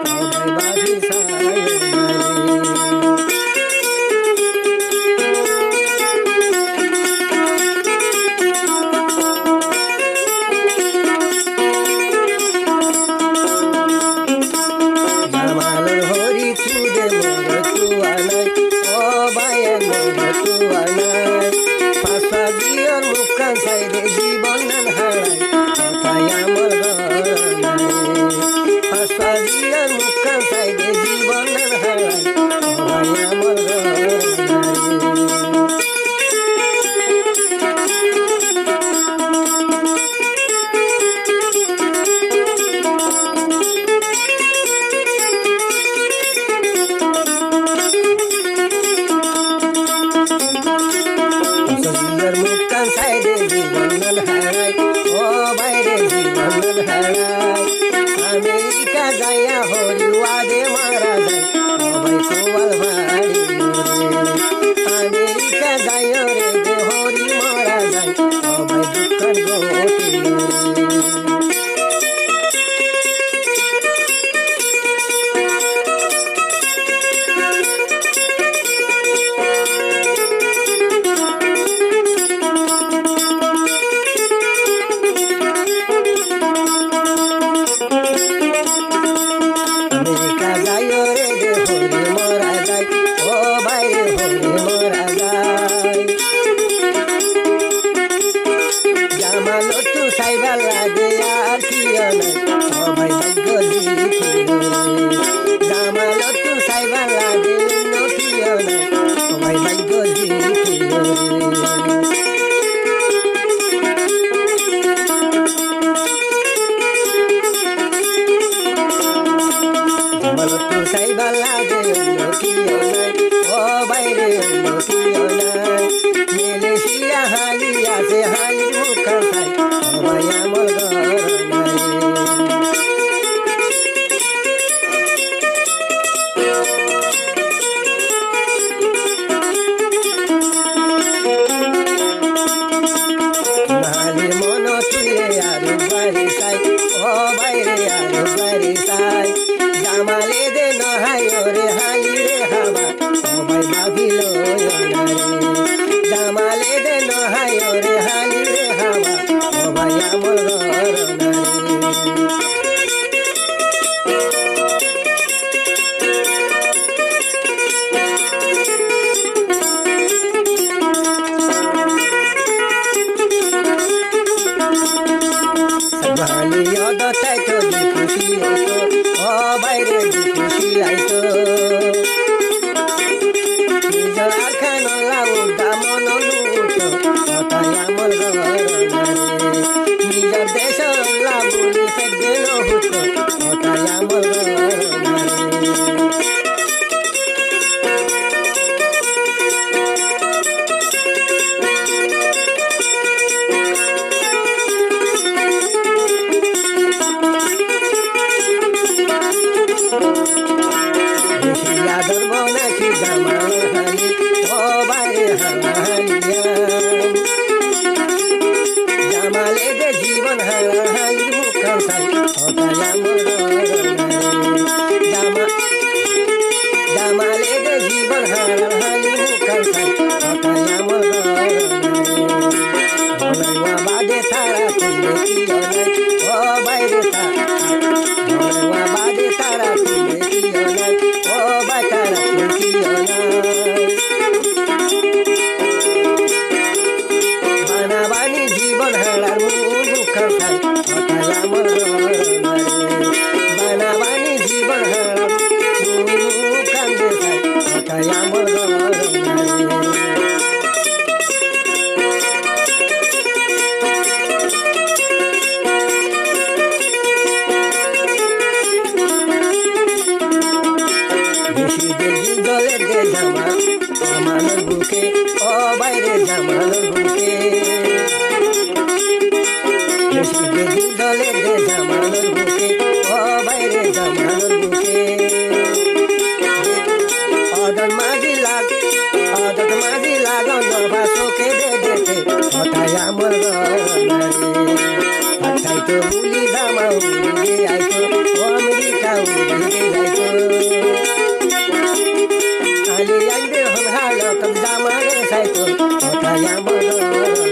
সবাই বাজি সায়নারে। জামালের হরি তুদে মোর তুয়া নাই, ও বায়ের মোর তুয়া নাই। পাশা দিয়র মুখান সাইডে জীবন নান হারাই, কথাই আমার ঘর নাই। পাশা দিয়র মুখান সাইডে জীবন নান হারাই, কথাই আমার ঘর নাই। শরীরের মুখান সাইডে জীবন হারাই, ও বাইরে জীবন হারাই। আমেরিকা যাইয়া হরিওয়াদে মারা যায়, সবাই কোয়াল বাড়ি রে। আমেরিকা যাইয়া রে যে হরি মারা যায়, সবাই দুঃখান গতি রে। আমেরিকা যাইও রে যে হরি মরা যায়, ও বাইরে হরি মরা যায়। জামাল তু সাইবার লাগে আর কিও নাই, সবাই ভাগ্য লিখিল রে। জামাল তু সাইবার লাগে নথিও নাই, সবাই ভাগ্য লিখিল রে। জামাল তু সাইবার লাগে নথিও নাই, ও বাইরে নথিও নাই। মেলেশিয়া হালি আছে হালির মুখা খাই, সবাই আমার ঘর নাই। হালির মন তুলে আরো বাড়ি চাই, ও বাইরে আরো বাড়ি চাই। জামালে দে নহাই রে হালি রে হাবা, সবাই ভাবিল না রে। জামালে দে নহাই রে হালি রে হাবা, সবাই আমার ঘর না রে। ভালি অদতাই তো দি খুশি হতো, ও বাইরে দি খুশি আইতো। নিজের আর খান লাউটা মন লুটো, কথাই আমার ঘর না রে। নিজের দেশ লাগুলি ফেক গেল হুতো, কথাই আমার ঘর না রে। দেশিয়া ধর্ম নাকি জামাল হালি, ও বাইরে হালিয়া। জামালে দে জীবন হালির মুখান সাই, কথাই আমার ঘর নাই। জামালে দে জীবন হালির মুখান সাই, কথাই আমার ঘর নাই। বলয়া বাদে তারা তুলে কিও নাই, ও বাইরে বলয়া বাদে তারা তুলে কিও নাই, ও বাই তারা তুলে কিও নাই। বানাবানি জীবন হারার মুখান খাই, কথাই আমার ঘর নাই। বানাবানি জীবন হারার মুখান দেখাই, কথাই আমার ঘর নাই। বেশি দেখি জলে দে জামাল জামালের বুকে, ও বাইরে জামালের বুকে। বেশি দেখি জলে দে জামালের বুকে, ও বাইরে জামালের বুকে। অদন মাঝি লাগান জবা চোখে দে দেখে, কথাই আমার ঘর নাই। খাইতো বুলি জামা উড়িয়ে আইতো আমেরিকা উড়িয়ে যাইতো আলি আইবে হল হালত জামারে সাইতো কথায় আমার